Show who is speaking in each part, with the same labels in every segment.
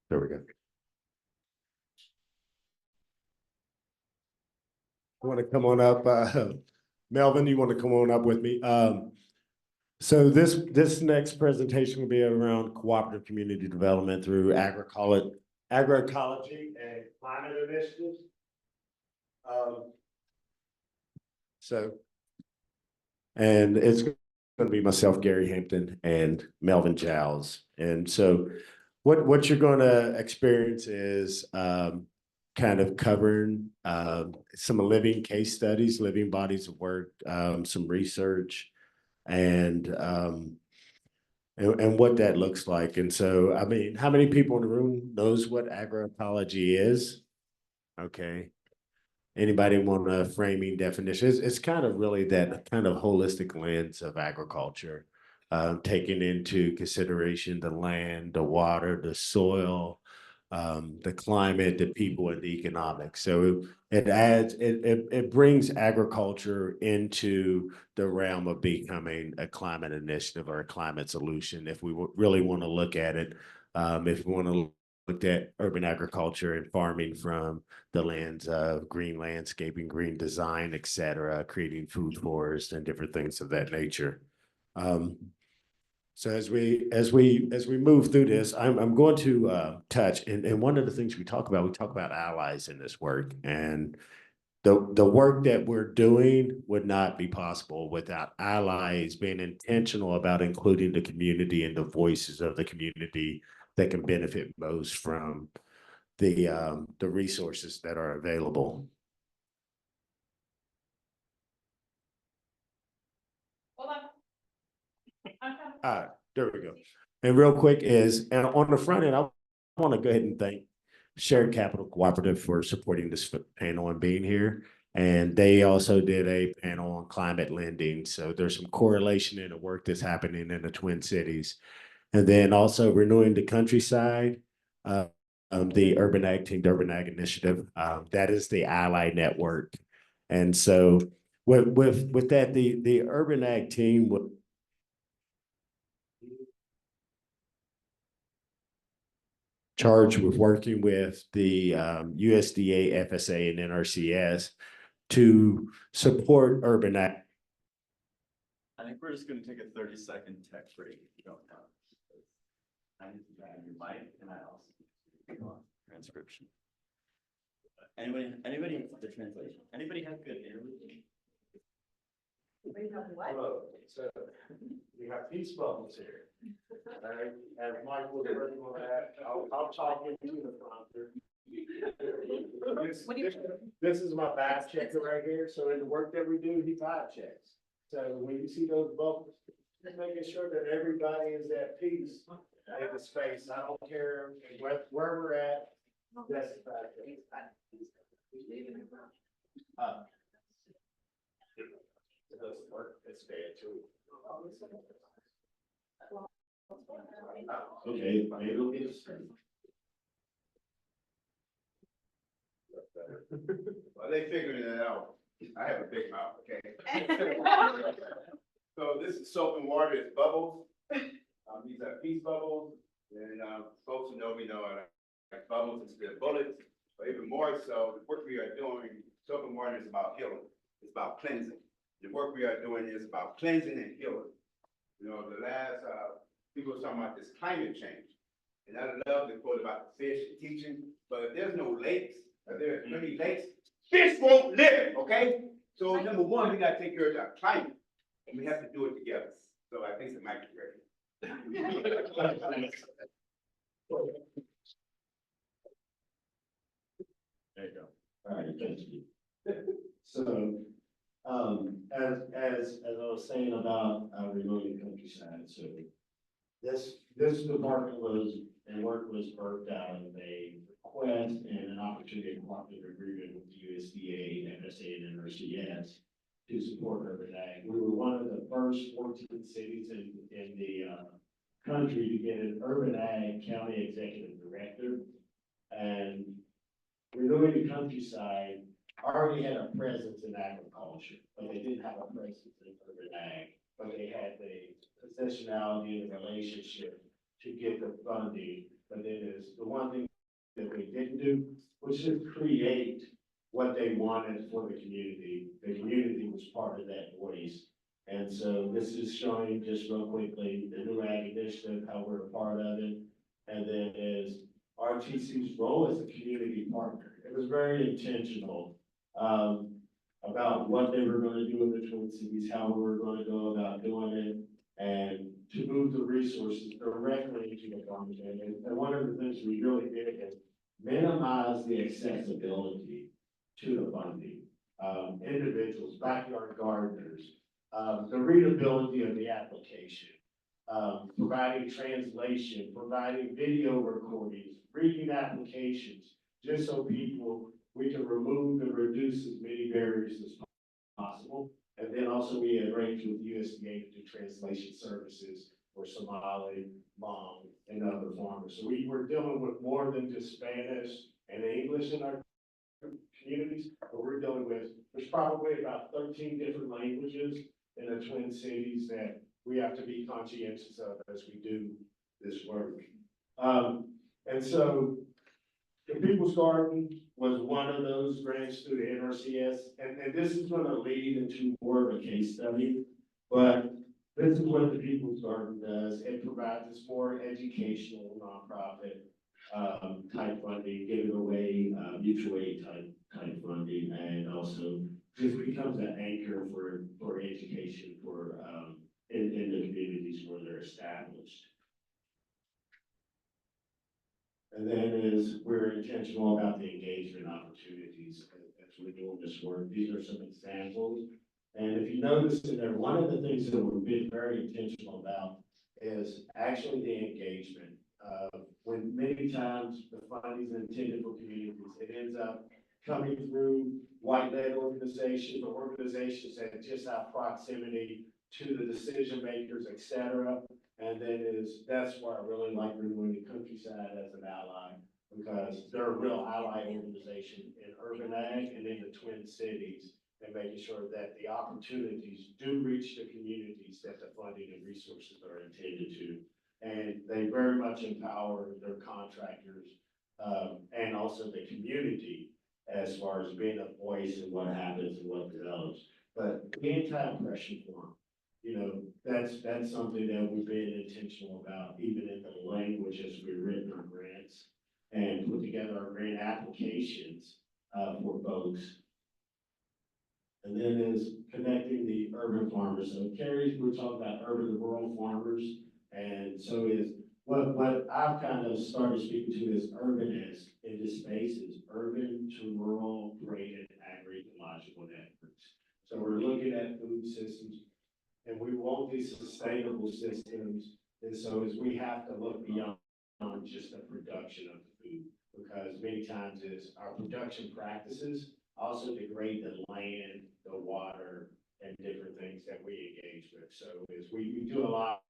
Speaker 1: There we go. You want to come on up, Melvin? You want to come on up with me? So this next presentation will be around cooperative community development through agroecology and climate initiatives. And it's going to be myself, Gary Hampton, and Melvin Giles. And so what you're going to experience is kind of covering some living case studies, living bodies of work, some research, and what that looks like. And so, I mean, how many people in the room knows what agroecology is? Okay. Anybody want a framing definition? It's kind of really that kind of holistic lens of agriculture, taking into consideration the land, the water, the soil, the climate, the people, and the economics. So it brings agriculture into the realm of becoming a climate initiative or a climate solution. If we really want to look at it, if we want to look at urban agriculture and farming from the lens of green landscaping, green design, et cetera, creating food forests and different things of that nature. So as we move through this, I'm going to touch, and one of the things we talk about allies in this work, and the work that we're doing would not be possible without allies being intentional about including the community and the voices of the community that can benefit most from the resources that are available. There we go. And real quick and on the front end, I want to go ahead and thank Shared Capital Cooperative for supporting this panel and being here. And they also did a panel on climate lending. So there's some correlation in the work that's happening in the Twin Cities. And then also Renewing the Countryside, the Urban Ag Team, the Urban Ag Initiative, that is the ally network. And so with that, the Urban Ag Team would charged with working with the USDA FSA and NRCS to support urban ag.
Speaker 2: I think we're just going to take a 30-second tech break if you don't mind. I need to grab your mic and I also transcription. Anybody the translation? Anybody have good internet?
Speaker 1: Hello. So we have peace bubbles here. Right. As Mike was working on that, I'll talk into the prompter. This is my vibe checker right here. So in the work that we do, he vibe checks. So when you see those bubbles, just making sure that everybody is at peace in the space. I don't care where we're at. That's the vibe check. It doesn't work. It's bad too. Okay, it'll be
Speaker 3: well, they figured it out. I have a big mouth, okay? So this is soap and water, it's bubbles. These are peace bubbles. And folks who know me know I like bubbles instead of bullets. But even more so, the work we are doing, soap and water is about healing. It's about cleansing. The work we are doing is about cleansing and healing. You know, the last people were talking about this climate change. And I love the quote about the fish teaching, but if there's no lakes, if there are many lakes, fish won't live, okay? So number one, we gotta take care of our climate, and we have to do it together. So I think the mic is ready.
Speaker 1: There you go. All right, thank you. So, as I was saying about Renewing the Countryside, so this department work was birthed out of a request and an opportunity to cooperative agreement with the USDA, FSA, and NRCS to support urban ag. We were one of the first 14 cities in the country to get an urban ag county executive director, and Renewing the Countryside already had a presence in agriculture, but they didn't have a presence in urban ag, but they had the positionality and the relationship to get the funding but then is the one thing that we didn't do, was just create what they wanted for the community. The community was part of that voice. And so this is showing just real quickly the new ag initiative, how we're a part of it. And then is RTC's role as a community partner. It was very intentional about what they were going to do in the Twin Cities, how we were going to go about doing it, and to move the resources directly into the farmers. And one of the things we really did is minimize the accessibility to the funding. Individuals, backyard gardeners, the readability of the application, providing translation, providing video recordings, reading applications, just so we can remove and reduce as many barriers as possible. And then also we arranged with USDA to do translation services for Somali, Hmong, and other farmers. So we were dealing with more than just Spanish and English in our communities, but we're dealing with, there's probably about 13 different languages in the Twin Cities that we have to be conscientious of as we do this work. And so the People's Garden was one of those grants through the NRCS, and this is going to lead into more of a case study, but this is what the People's Garden does. It provides us more educational, nonprofit type funding, giving away mutual aid type funding, and also just becomes an anchor for education for in the communities where they're established. And then is we're intentional about the engagement opportunities as we're doing this work. These are some examples. And if you notice in there, one of the things that we've been very intentional about is actually the engagement. When many times the funding is intended for communities, it ends up coming through white-led organizations or organizations that just have proximity to the decision makers, et cetera. And then that's why I really like renewing the countryside as an ally, because they're a real ally organization in urban ag and in the Twin Cities, and making sure that the opportunities do reach the communities that the funding and resources are intended to. And they very much empower their contractors and also the community as far as being a voice in what happens and what develops. But the anti-oppression form, you know, that's something that we've been intentional about, even in the language as we've written our grants and put together our grant applications for folks. And then is connecting the urban farmers. So Carrie, we're talking about urban to rural farmers. And so is what I've kind of started speaking to is urban as in this space is urban to rural graded agroecological networks. So we're looking at food systems, and we want these sustainable systems. And so as we have to look beyond just the production of the food, because many times is our production practices also degrade the land, the water, and different things that we engage with. So as we do a lot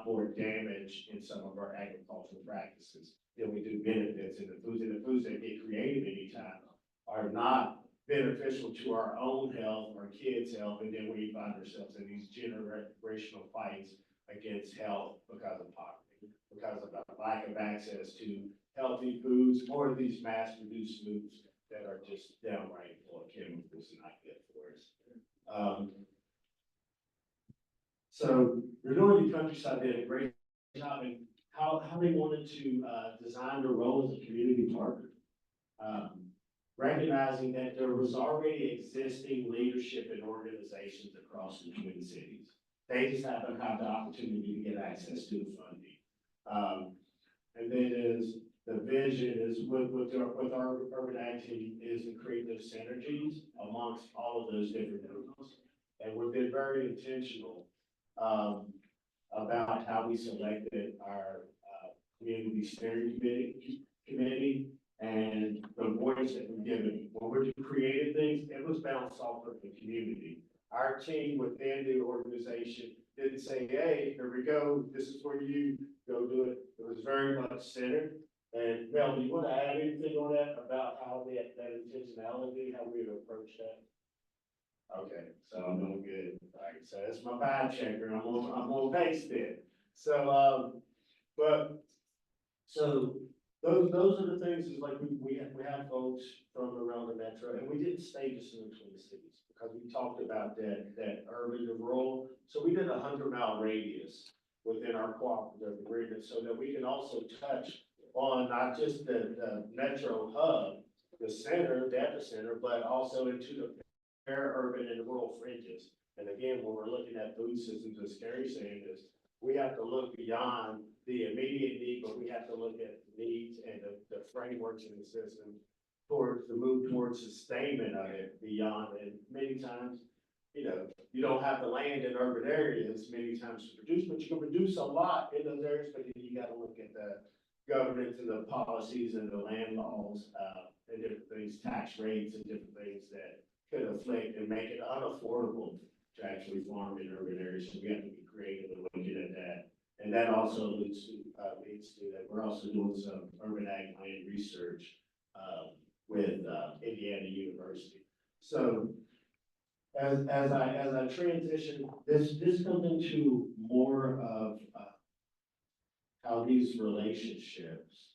Speaker 1: more damage in some of our agricultural practices than we do benefits, and the foods that get created anytime are not beneficial to our own health, our kids' health, and then we find ourselves in these generational fights against health because of poverty, because of the lack of access to healthy foods or these mass-produced foods that are just downright full of chemicals and not good for us. So Renewing the Countryside did a great job in how they wanted to design their role as a community partner. Recognizing that there was already existing leadership and organizations across the Twin Cities. They just happen to have the opportunity to get access to the funding. And then is the vision is with our urban ag team is to create those synergies amongst all of those different groups. And we've been very intentional about how we selected our community steering committee and the voice that we're given. When we're creating things, it was bounced off of the community. Our team within the organization didn't say, hey, here we go, this is where you go do it. It was very much centered. And Mel, do you want to add anything on that about how that intentionality, how we would approach that? Okay, so I'm doing good. All right, so that's my vibe checker. I'm gonna paste it. So, So those are the things is like we have folks from around the metro, and we didn't stay just in the Twin Cities because we talked about that urban to rural. So we did a 100-mile radius within our cooperative agreement so that we can also touch on not just the metro hub, the center, the epicenter, but also into the para-urban and the rural fringes. And again, when we're looking at food systems, as Gary's saying is, we have to look beyond the immediate need, but we have to look at the needs and the frameworks in the system towards the move towards sustainment of it beyond. And many times, you know, you don't have the land in urban areas many times to produce, but you can produce a lot in those areas, but then you gotta look at the governance and the policies and the land laws, and different things, tax rates and different things that could afflict and make it unaffordable to actually farm in urban areas. So we have to be creative and looking at that. And that also leads to that. We're also doing some urban ag land research, with, Indiana University. So as I transition, this comes into more of, how these relationships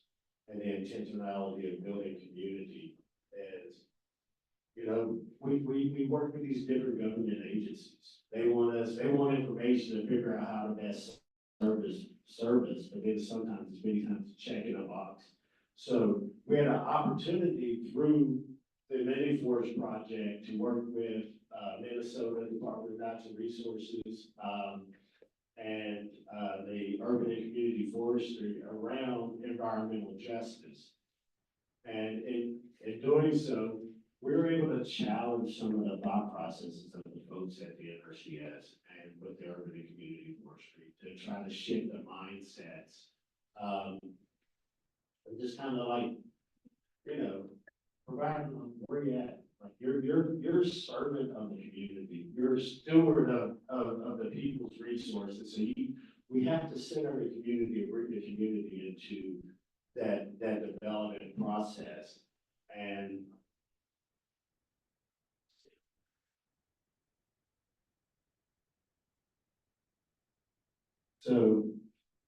Speaker 1: and the intentionality of building community is, you know, we work with these different government agencies. They want information to figure out how to best service, but then sometimes, many times, checking a box. So we had an opportunity through the Mini Forest Project to work with, Minnesota Department of Natural Resources, and the urban and community forestry around environmental justice. And in doing so, we were able to challenge some of the thought processes of the folks at the NRCS and with the urban and community forestry to try to shift the mindsets. And just kind of like, you know, providing them where you at. Like you're a servant of the community. You're a steward of the people's resources. So we have to center the community and bring the community into that development process. And so,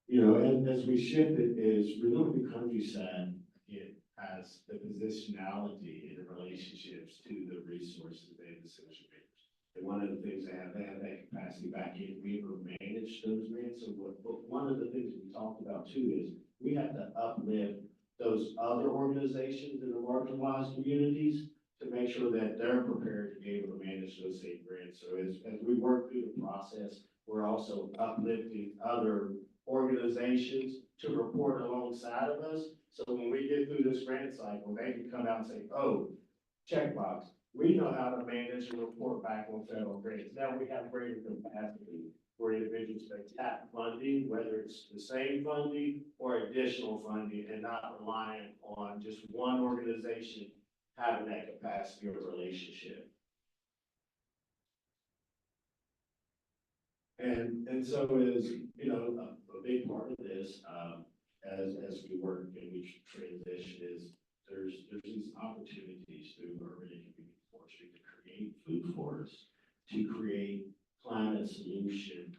Speaker 1: you know, as we shift it is renewing the countryside, it has the positionality and the relationships to the resources and the decision makers. And one of the things they have that capacity back in, we able to manage those grants. So but one of the things we talked about too is we have to uplift those other organizations in the marginalized communities to make sure that they're prepared to be able to manage those same grants. So as we work through the process, we're also uplifting other organizations to report alongside of us. So when we get through this grant cycle, they can come out and say, oh, checkbox, we know how to manage and report back on federal grants. Now we have greater capacity for individuals to tap funding, whether it's the same funding or additional funding, and not relying on just one organization having that capacity or relationship. And so is, you know, a big part of this, as we work and we transition is there's these opportunities through urban and community forestry to create food forests, to create climate solution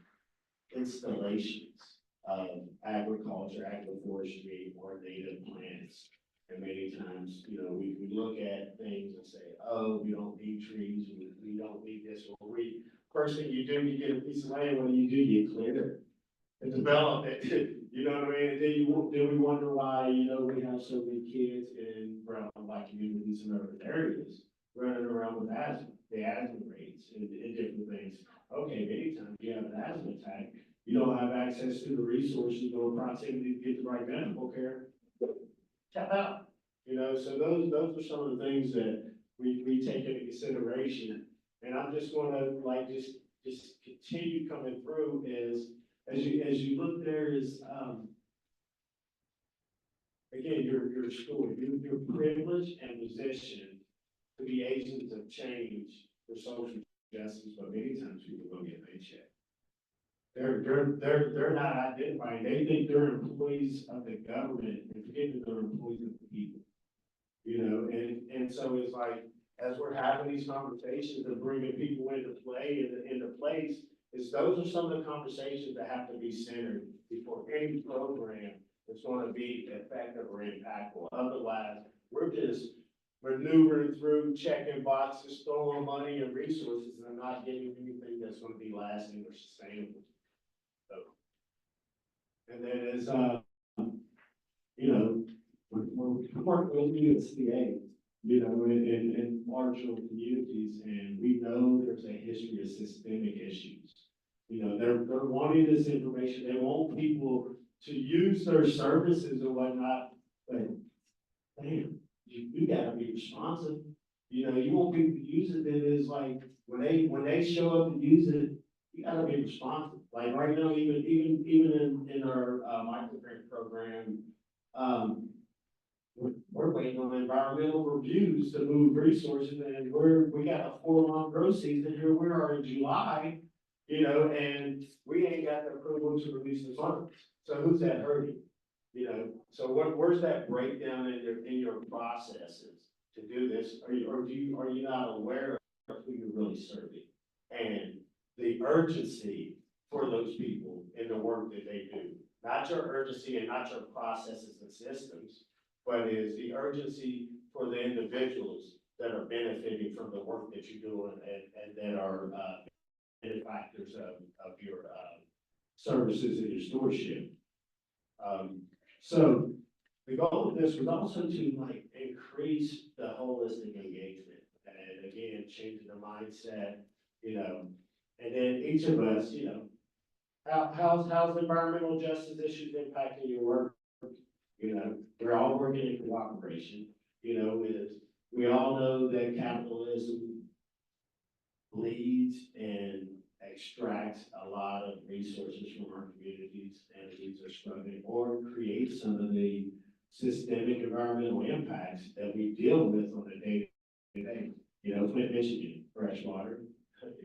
Speaker 1: installations of agriculture, agroforestry, or native plants. And many times, you know, we look at things and say, oh, we don't need trees, we don't need this, or first thing you do, you get a piece of land, what do? You clear it and develop it, you know what I mean? And then we wonder why, you know, we have so many kids in brown and black communities in urban areas running around with asthma, the asthma rates and different things. Okay, many times you have an asthma attack, you don't have access to the resources or proximity to get the right medical care, tap out. You know, so those are some of the things that we take into consideration. And I'm just gonna like just continue coming through is as you look there is again your story, your privilege and position to be agents of change for social justice, but many times people go get a paycheck. They're not identifying, they think they're employees of the government and forget that they're employees of the people. You know, and so it's like as we're having these conversations and bringing people into play into place, is those are some of the conversations that have to be centered before any program that's gonna be effective or impactful. Otherwise, we're just maneuvering through, checking boxes, throwing money and resources, and not getting anything that's gonna be lasting or sustainable. So, and then as, you know, we're working with USDA, you know, in marginal communities, and we know there's a history of systemic issues. You know, they're wanting this information, they want people to use their services or whatnot, but damn, you gotta be responsive. You know, you want people to use it, then it's like, when they show up and use it, you gotta be responsive. Like right now, even in our, microgrant program, we're waiting on environmental reviews to move resources, and we got a 4-month grow season here, we are in July, you know, and we ain't got the approval to release the funds. So who's that hurting? You know, so where's that breakdown in your processes to do this? Are you not aware of who you're really serving? And the urgency for those people in the work that they do, not your urgency and not your processes and systems, but is the urgency for the individuals that are benefiting from the work that you're doing and that are, benefactors of your, services and your stewardship. So the goal of this was also to like increase the holistic engagement and again, changing the mindset, you know, and then each of us, you know, how's environmental justice issues impacting your work? You know, we're all working in cooperation, you know, we all know that capitalism leads and extracts a lot of resources from our communities, and these are struggling, or creates some of the systemic environmental impacts that we deal with on a day-to-day. You know, Flint, Michigan, freshwater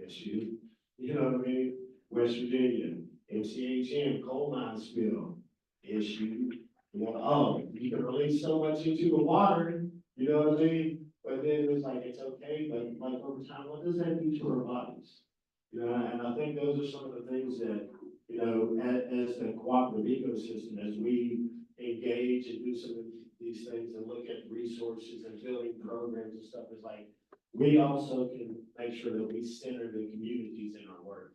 Speaker 1: issue. You know what I mean? West Virginia, MCHM, coal mine spill issue. You know, oh, you can release so much into the water, you know what I mean? But then it's like, it's okay, but like over time, what does that do to our bodies? You know, and I think those are some of the things that, you know, as the cooperative ecosystem, as we engage and do some of these things and look at resources and building programs and stuff, is like, we also can make sure that we center the communities in our work.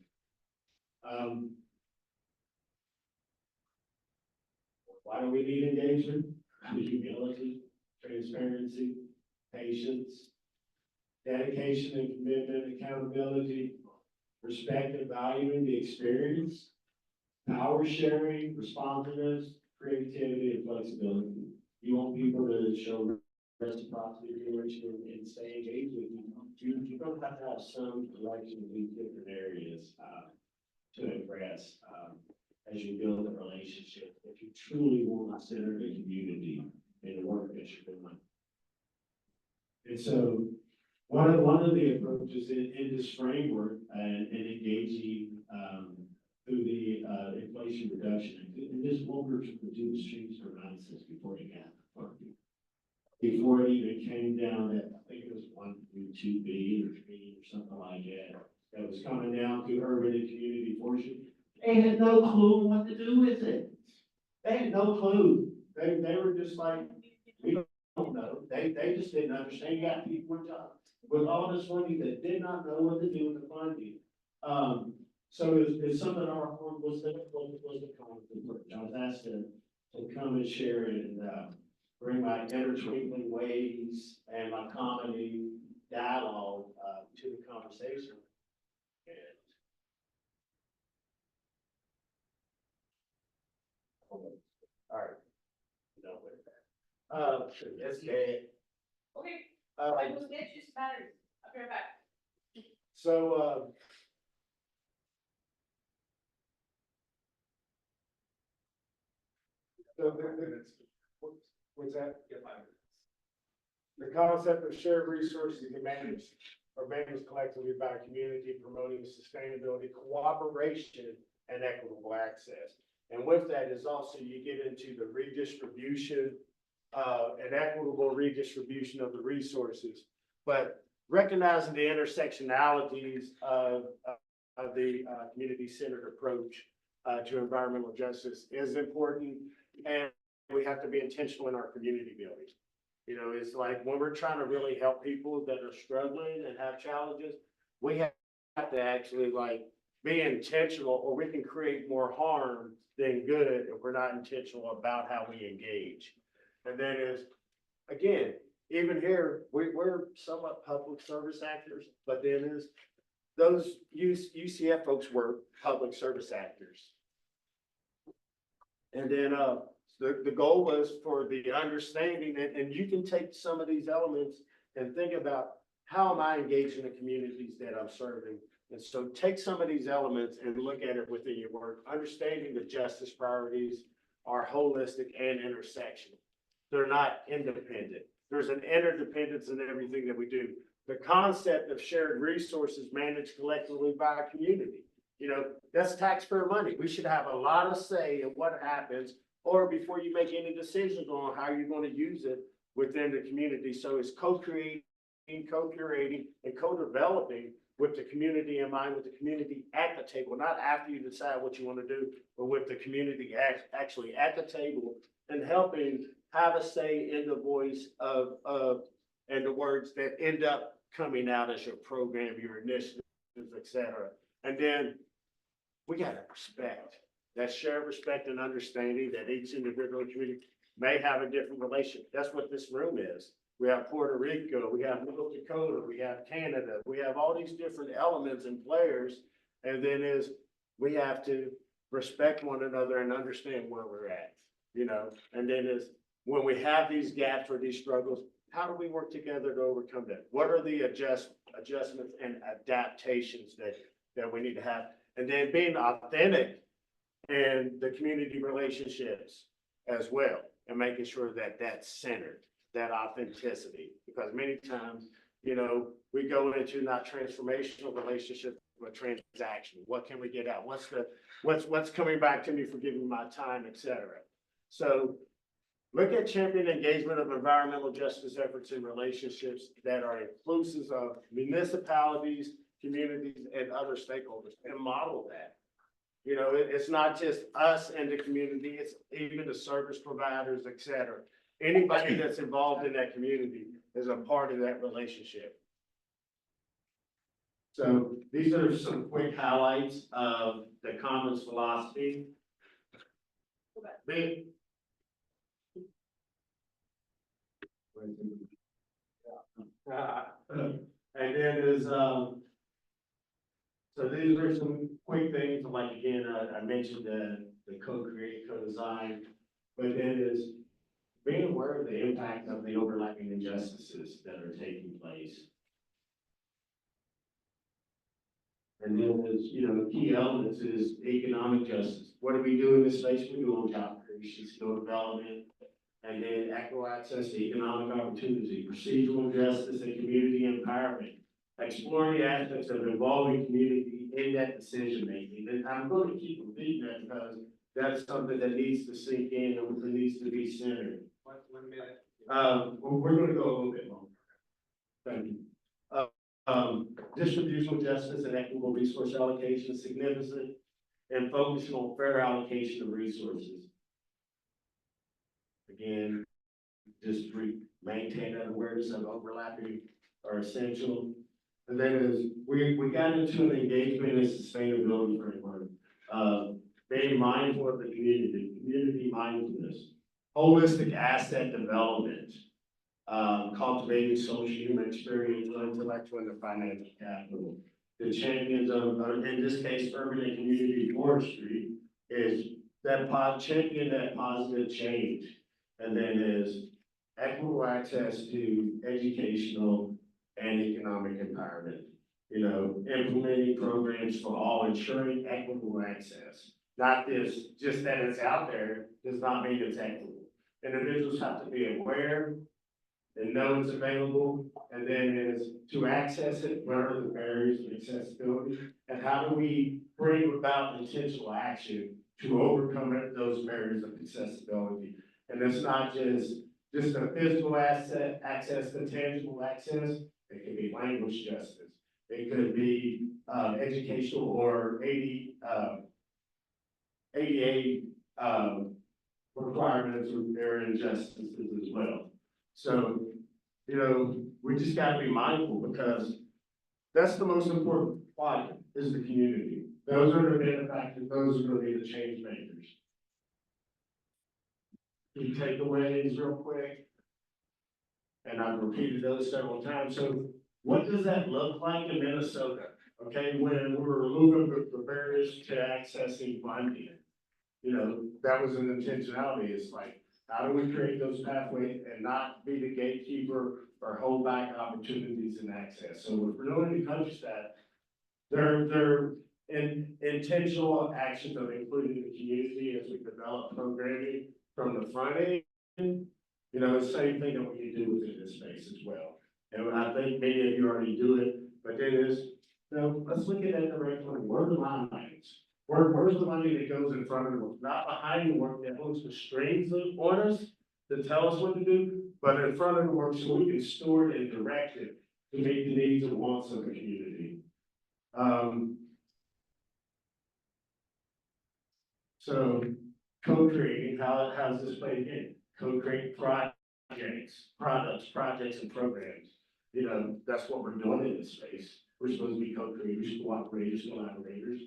Speaker 1: Why do we need engagement? Humility, transparency, patience, dedication and commitment, accountability, respect and valuing the experience, power sharing, responsiveness, creativity, and flexibility. You want people to show reciprocity towards you and stay engaged with you. You're going to have some direction in these different areas to impress as you build a relationship. If you truly want to center the community in the work that you're doing. And so one of the approaches in this framework and engaging through the Inflation Reduction Act, and this one group would do is change their mindsets before it got funded. Before it even came down at, I think it was 1.2 billion or 3 or something like that was coming down to urban and community forestry. They had no clue what to do with it. They had no clue. They were just like, we don't know. They just didn't understand. You got people with all this funding that did not know what to do with the funding. So it's something our form was the conference. I was asked to come and share and bring my intertwinkling ways and my comedy dialogue to the conversation. And all right, no with that. Yes, okay.
Speaker 4: Okay, I will get you some batteries. I'll be right back.
Speaker 1: So, what's that? The concept of shared resources can manage or managed collectively by a community, promoting sustainability, cooperation, and equitable access. And with that is also you get into the redistribution, and equitable redistribution of the resources, but recognizing the intersectionalities of the community-centered approach to environmental justice is important. and we have to be intentional in our community building. You know, it's like when we're trying to really help people that are struggling and have challenges, we have to actually like be intentional, or we can create more harm than good if we're not intentional about how we engage. And then is, again, even here, we're somewhat public service actors, but then is those UCF folks were public service actors. And then, the goal was for the understanding, and you can take some of these elements and think about, how am I engaged in the communities that I'm serving? And so take some of these elements and look at it within your work. Understanding the justice priorities are holistic and intersectional. They're not independent. There's an interdependence in everything that we do. The concept of shared resources managed collectively by a community. You know, that's taxpayer money. We should have a lot of say in what happens, or before you make any decisions on how you're going to use it within the community. So it's co-creating, co-curating, and co-developing with the community in mind, with the community at the table, not after you decide what you want to do, but with the community actually at the table, and helping have a say in the voice of and the words that end up coming out as your program, your initiatives, et cetera. And then we got to respect that shared respect and understanding that each individual community may have a different relationship. That's what this room is. We have Puerto Rico, we have North Dakota, we have Canada, we have all these different elements and players. And then we have to respect one another and understand where we're at, you know. And then when we have these gaps or these struggles, how do we work together to overcome that? What are the adjustments and adaptations that we need to have? And then being authentic in the community relationships as well, and making sure that that's centered, that authenticity. Because many times, you know, we go into not transformational relationships, but transactional. What can we get out? What's coming back to me for giving my time, et cetera. So look at champion engagement of environmental justice efforts in relationships that are inclusive of municipalities, communities, and other stakeholders, and model that. You know, it's not just us and the community, it's even the service providers, et cetera. Anybody that's involved in that community is a part of that relationship. So these are some quick highlights of the Commons philosophy. And then there's so these are some quick things, like again, I mentioned the co-create, co-design, but then is being aware of the impact of the overlapping injustices that are taking place. And then there's, you know, key elements is economic justice. What do we do in this space? We do on job creation, skill development, and then equal access to economic opportunity, procedural justice, and community empowerment. Exploring the aspects of involving community in that decision making. And I'm going to keep repeating that because that's something that needs to sink in and needs to be centered.
Speaker 5: 1 minute.
Speaker 1: We're going to go a little bit longer. Thank you. Distributional justice and equitable resource allocation is significant, and focusing on fair allocation of resources. Again, just maintain that awareness of overlapping are essential. And then we got into an engagement and sustainability framework, being mindful of the community mindfulness, holistic asset development, cultivating social human experience, intellectual and financial capital. The champions of, in this case, urban and community forestry is that champion that positive change. And then is equitable access to educational and economic empowerment. You know, implementing programs for all, ensuring equitable access. Not just that it's out there does not mean it's equitable. Individuals have to be aware and know it's available, and then is to access it, what are the barriers of accessibility, and how do we bring about intentional action to overcome those barriers of accessibility. And it's not just a physical access to tangible access. It could be language justice. It could be educational or ADA required
Speaker 5: some error injustices as well. So, you know, we just gotta be mindful because that's the most important part is the community. Those are the benefactors, those are gonna be the change makers. Key takeaways real quick. And I've repeated those several times. So what does that look like in Minnesota? Okay, when we're removing the barriers to accessing funding, you know, that was an intentionality. It's like, how do we create those pathways and not be the gatekeeper or hold back opportunities and access? So if we're doing the countryside, they're intentional actions of including the community as we develop programming from the front end. You know, the same thing that we can do within this space as well. And I think many of you already do it, but then is, you know, let's look at that directly. Where are the line items? Where's the money that goes in front of the work, not behind the work that holds the strings on us to tell us what to do, but in front of the work so we can steward and direct it to meet the needs and wants of the community. So co-creating, how's this played in? Co-create projects and programs. You know, that's what we're doing in this space. We're supposed to be co-creators, cooperators, collaborators.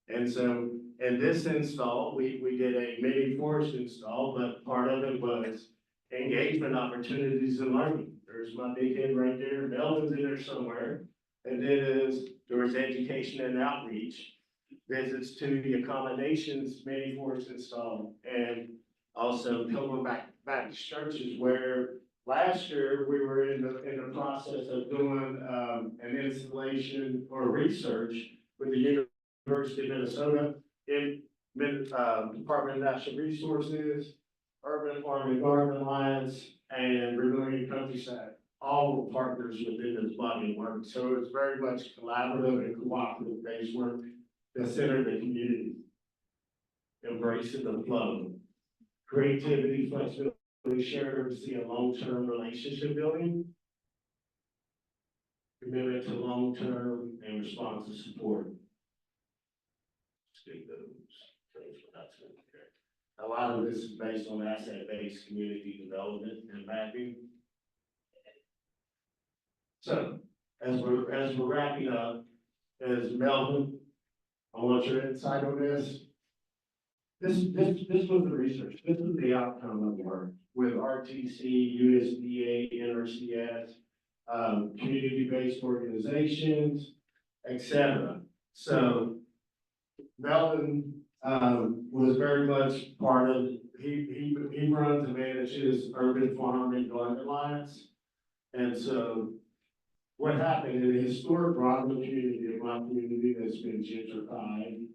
Speaker 5: And so in this install, we did a mini forest install, but part of it was engagement opportunities and learning. There's my big head right there, Melvin's in there somewhere. And then there was education and outreach, visits to the accommodations, mini forest install, and also Pilgrim Baptist churches where last year we were in the process of doing an installation or research with the University of Minnesota in Department of Natural Resources, Urban Farm and Garden Alliance, and Renewing Countryside. All were partners within this body of work. So it's very much collaborative and cooperative based work that centered the community. Embracing the flow. Creativity, flexibility, shared urgency, and long-term relationship building. Commitment to long-term and responsive support. A lot of this is based on asset-based community development and mapping. So, as we're wrapping up, as Melvin, I want your insight on this. This was the research. This was the outcome of the work with RTC, USDA, NRCS, community-based organizations, etc. So Melvin was very much part of. He runs and manages Urban Farm and Garden Alliance, and so what happened in the historic Rockland community, a black community that's been gentrified.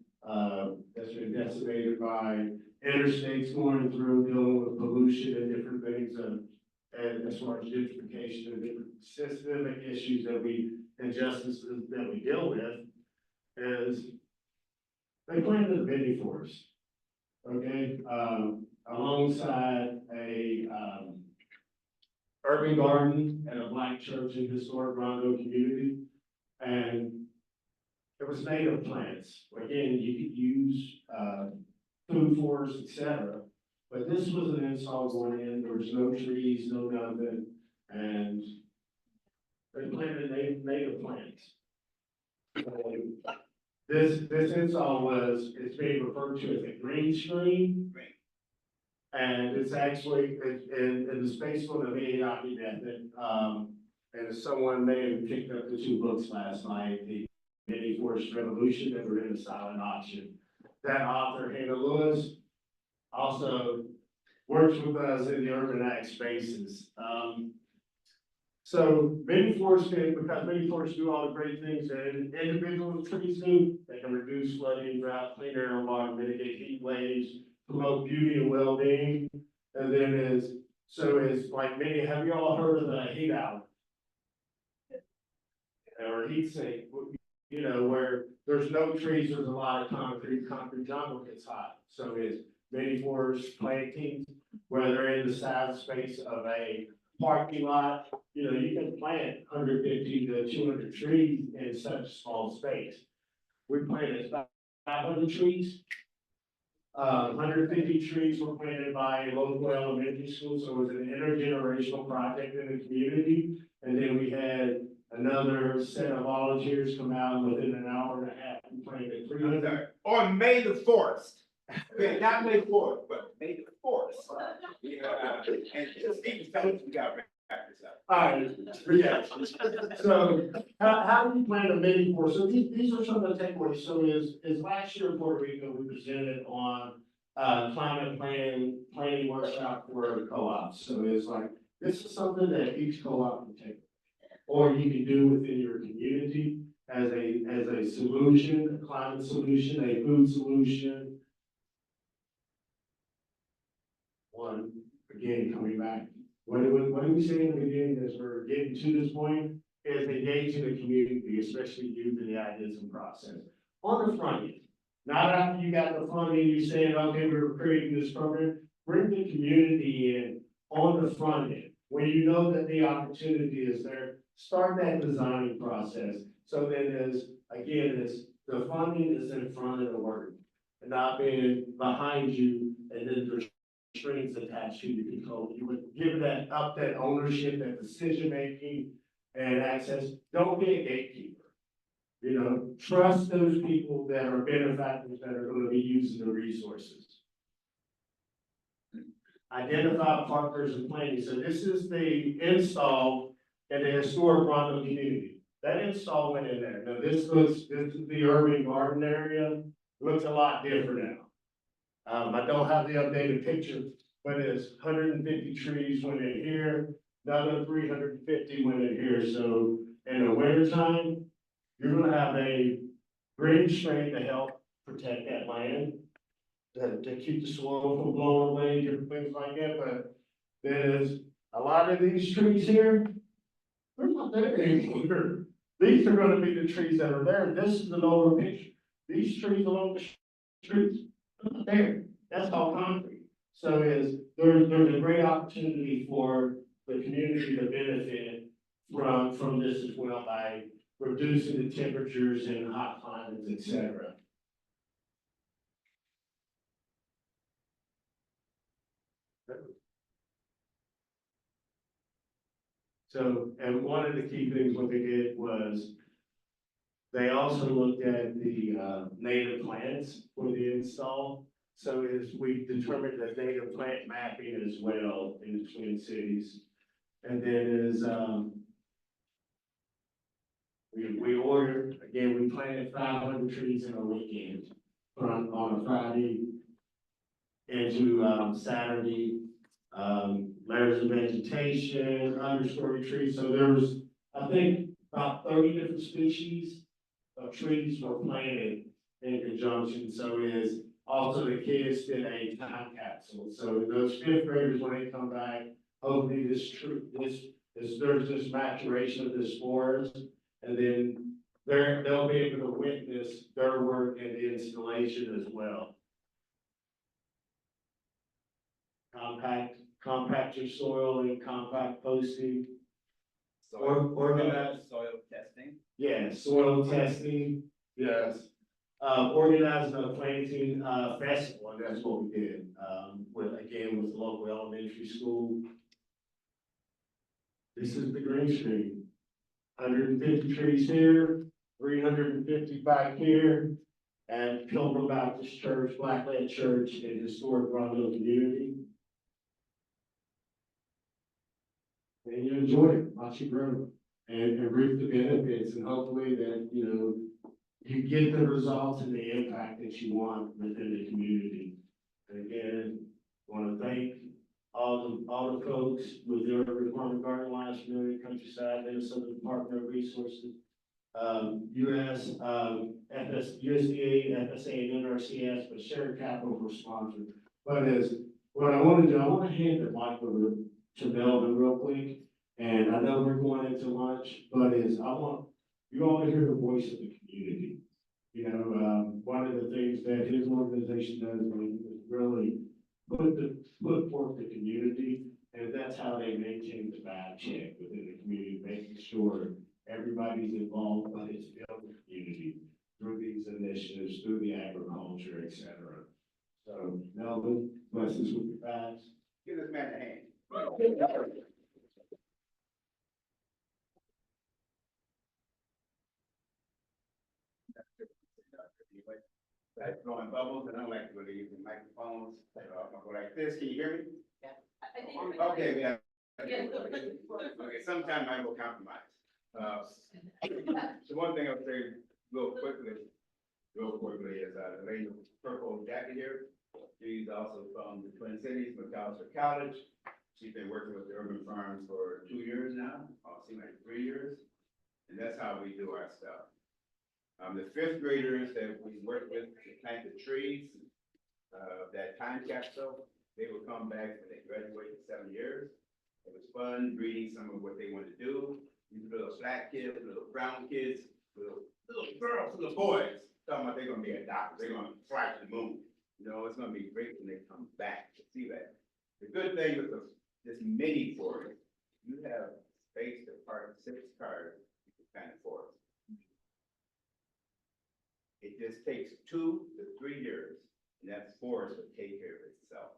Speaker 5: That's been decimated by interstates going through, dealing with pollution and different things, and as far as gentrification and different systemic issues injustices that we deal with, is they planted a mini forest, okay, alongside a urban garden and a black church in historic Rondo community, and it was native plants. Again, you could use food forests, etc. But this was an install going in. There was no trees, no nothing, and they planted native plants. This install it's being referred to as a green screen. And it's actually in the space for the Miyagi method. And someone may have picked up the two books last night, the Mini Forest Revolution, that were in the silent auction. That author, Hannah Lewis, also works with us in the urban ag spaces. So mini forests because mini forests do all the great things that individual trees do. They can reduce flooding, drought, clean air and water, mitigate heat waves, promote beauty and well-being. And then it's like many, have you all heard of the heat hour? Or heat sink, you know, where there's no trees, there's a lot of concrete jungle gets hot. So it's many forest plantings, where they're in the size space of a parking lot. You know, you can plant 150 to 200 trees in such a small space. We planted 500 trees. 150 trees were planted by a local elementary school, so it was an intergenerational project in the community. And then we had another set of volunteers come out within an hour and a half, and planted 300.
Speaker 3: On May the Forest. Okay, not May 4th, but May the Forest. Yeah, and just even tell us we got to back this up.
Speaker 5: All right, yeah. So how do you plan to mitigate for? So these are some of the takeaways. So is last year in Puerto Rico, we presented on climate planning workshop for co-ops. So it's like, this is something that each co-op can take. Or you can do within your community as a solution, a climate solution, a food solution. One, again, coming back. What do we say in the beginning as we're getting to this point? Is engaging the community, especially youth in the ideas and process. On the front end, not after you got the funding, you saying, okay, we're creating this program, bring the community in on the front end. When you know that the opportunity is there, start that designing process. So then the funding is in front of the work and not being behind you, and then there's strings attached to you control. You would give that ownership, that decision-making and access. Don't be a gatekeeper. You know, trust those people that are benefactors that are going to be using the resources. Identify partners in planning. So this is the install in the historic Rondo community. That install went in there. Now this is the urban garden area. Looks a lot different now. I don't have the updated picture, but it's 150 trees went in here, another 350 went in here. So in the wintertime, you're gonna have a green screen to help protect that land, to keep the soil from blowing away, different things like that. But there's a lot of these trees here, they're not there anymore. These are gonna be the trees that are there. This is an older picture. These trees along the streets, they're not there. That's all concrete. So there's a great opportunity for the community to benefit from this as well by reducing the temperatures in hot climates, et cetera. So, and one of the key things what they did was they also looked at the native plants for the install. So we determined that native plant mapping as well in the Twin Cities. And then we ordered, again, we planted 500 trees in a weekend on a Friday into Saturday. Layers of vegetation, understory trees. So there was, I think, about 30 different species of trees were planted in conjunction. So is also the kids did a time capsule. So those fifth graders, when they come back, hopefully there's this maturation of the spores, and then they'll be able to witness their work in the installation as well. Compact your soil and compact posting. Organize
Speaker 2: soil testing.
Speaker 5: Yeah, soil testing, yes. Organizing a planting festival, and that's what we did. With the local elementary school. This is the green screen. 150 trees here, 350 back here, and Pilgrim Baptist Church, Blackland Church, and historic Rondo community. And you enjoy it, watch it grow, and reap the benefits, and hopefully that, you know, you get the results and the impact that you want within the community. And again, I want to thank all the folks with the Urban Department Garden Alliance, Community Countryside, Minnesota Department of Resources, USDA FSA and NRCS, but Shared Capital for sponsor. But what I want to do, I want to hand the mic over to Melvin real quick. And I know we're going into lunch, but I want you all to hear the voice of the community. You know, one of the things that his organization does is really put forth the community, and that's how they maintain the vibe check within the community, making sure everybody's involved, but it's building the community through these initiatives, through the agriculture, et cetera. So Melvin, bless us with your eyes.
Speaker 3: Give this man a hand. Like blowing bubbles, and I don't like to really use the microphones. I'll go like this. Can you hear me?
Speaker 4: I think.
Speaker 3: Okay, yeah.
Speaker 4: Yeah.
Speaker 3: Okay, sometimes I will compromise. The one thing I'll say real quickly is, the lady with the purple jacket here, she's also from the Twin Cities, Agroecology. She's been working with the urban farms for 2 years now, seems like 3 years, and that's how we do our stuff. The fifth graders that we work with to plant the trees, that time capsule, they will come back when they graduate in 7 years. It was fun reading some of what they want to do. These little black kids, little brown kids, little girls, little boys, talking about they're gonna be a doctor, they're gonna fly to the moon. You know, it's gonna be great when they come back to see that. The good thing with this mini forest, you have space to park 6 cars in the kind of forest. It just takes 2 to 3 years, and that forest will take care of itself.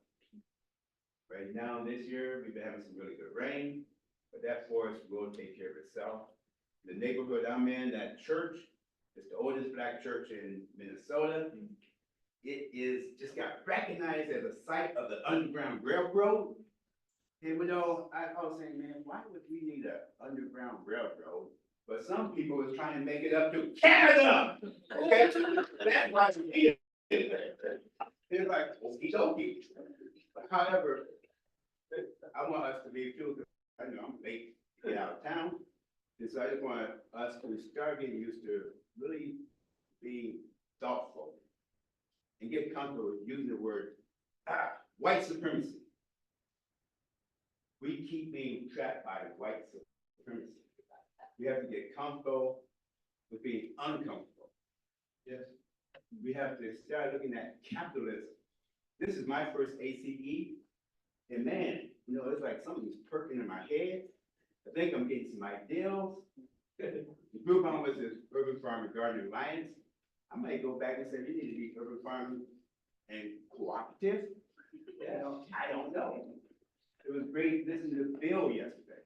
Speaker 3: Right now, this year, we've been having some really good rain, but that forest will take care of itself. The neighborhood I'm in, that church, it's the oldest black church in Minnesota. It is, just got recognized as a site of the Underground Railroad. And you know, I was saying, man, why would we need an Underground Railroad? But some people is trying to make it up to Canada. Okay, that's why we need it. It's like, okie dokie. However, I want us to be too, because I know I'm late to get out of town. And so I just want us to start getting used to really being thoughtful and get comfortable with using the word white supremacy. We keep being trapped by white supremacy. We have to get comfortable with being uncomfortable. Yes. We have to start looking at capitalism. This is my first ACE, and man, you know, it's like something's perking in my head. I think I'm getting some ideals. The group I'm with is Urban Farm and Gardening Alliance. I might go back and say, you need to be urban farming and cooperative. You know, I don't know. It was great listening to Bill yesterday.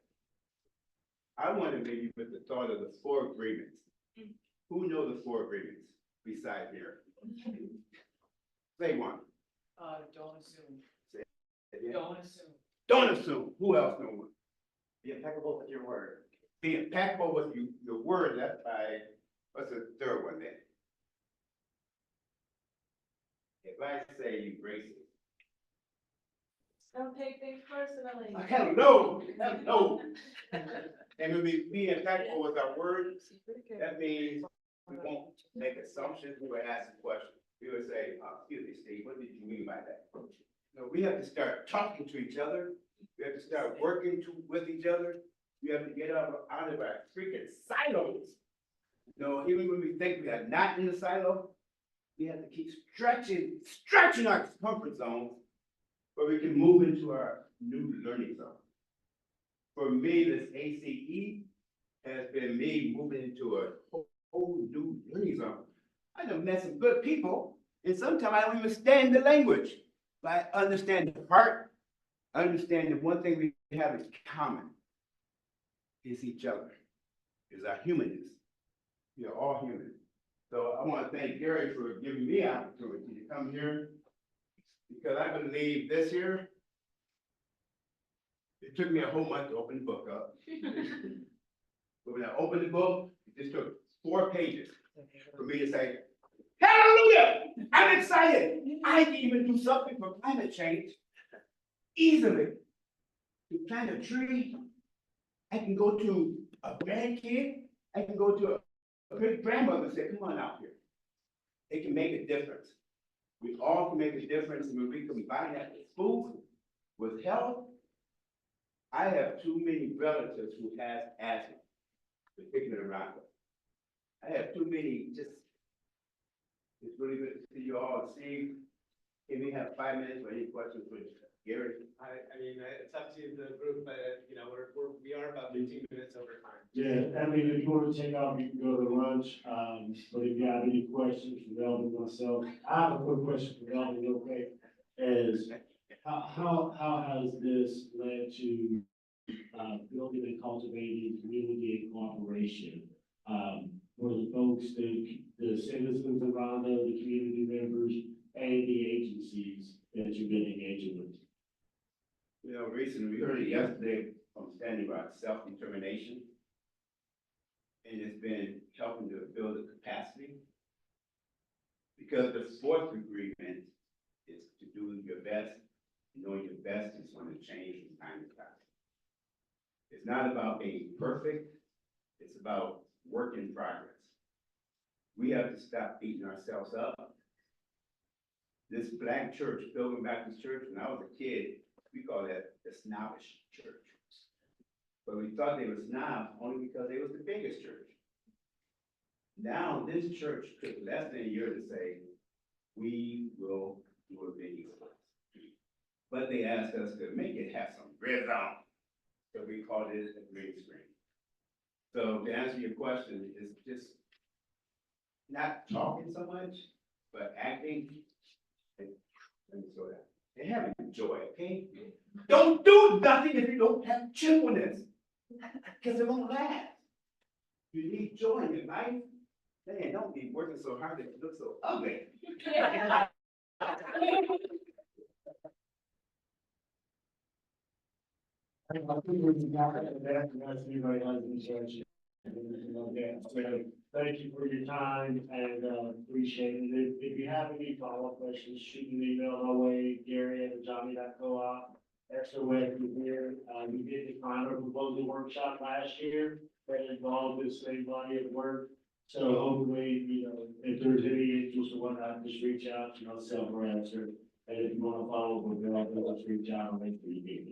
Speaker 3: I want to leave you with the thought of the 4 agreements. Who know the 4 agreements besides here? Say one.
Speaker 6: Don't assume.
Speaker 3: Say it again.
Speaker 6: Don't assume.
Speaker 3: Don't assume. Who else know one?
Speaker 2: Be impeccable with your word.
Speaker 3: Be impeccable with your word. That's by, what's the third one then? If I say you racist.
Speaker 4: Don't take things personally.
Speaker 3: Hello. And when we be impeccable with our words, that means we won't make assumptions, we will ask questions. We would say, excuse me, Steve, what did you mean by that? No, we have to start talking to each other. We have to start working with each other. We have to get out of our freaking silos. You know, even when we think we are not in the silo, we have to keep stretching our comfort zones where we can move into our new learning zone. For me, this ACE has been me moving into a whole new learning zone. I done met some good people, and sometimes I don't even understand the language, but I understand the heart. I understand that one thing we have in common is each other, is our humanness. We are all human. So I want to thank Gary for giving me an opportunity to come here, because I believe this year, it took me a whole month to open the book up. But when I opened the book, it just took 4 pages for me to say, hallelujah, I'm excited. I can even do something for climate change easily. To plant a tree, I can go to a grandkid, I can go to a great grandmother and say, come on out here. It can make a difference. We all can make a difference, and when we combine that with food, with health. I have too many relatives who have asthma, particularly around us. I have too many, it's really good to see you all. Steve, can we have 5 minutes for any questions for Gary?
Speaker 7: I mean, it's up to the group, but, you know, we are about 15 minutes over time.
Speaker 5: Yeah, I mean, if you want to take off, you can go to lunch. But if you have any questions for Melvin, myself, I have a quick question for Melvin, okay? is how has this led to, building and cultivating community and cooperation? For the folks, the citizens around there, the community members, and the agencies that you've been engaging with?
Speaker 3: You know, recently, we heard it yesterday from Standing Rock, self-determination. And it's been helping to build the capacity. Because the fourth agreement is to do your best, knowing your best is going to change from time to time. It's not about being perfect, it's about work in progress. We have to stop beating ourselves up. This black church, Pilgrim Baptist Church, when I was a kid, we called that the snobbish church. But we thought they were snobs only because they was the biggest church. Now, this church took less than a year to say, we will do a video. But they asked us to make it have some red on. So we called it a green screen. So to answer your question, it's just not talking so much, but acting. And so that they have joy, okay? Don't do nothing if you don't have cheerfulness, because it won't last. You need joy in your life. Man, don't be working so hard that you look so ugly.
Speaker 5: Thank you for your time and appreciate it. If you have any follow-up questions, shoot an email our way, Gary@johnny.coop. Extra way from here, we did the climate proposal workshop last year that involved this same body of work. So hopefully, you know, if there's any interest or whatnot, just reach out to myself or answer. And if you want to follow up with me, just reach out and make sure you get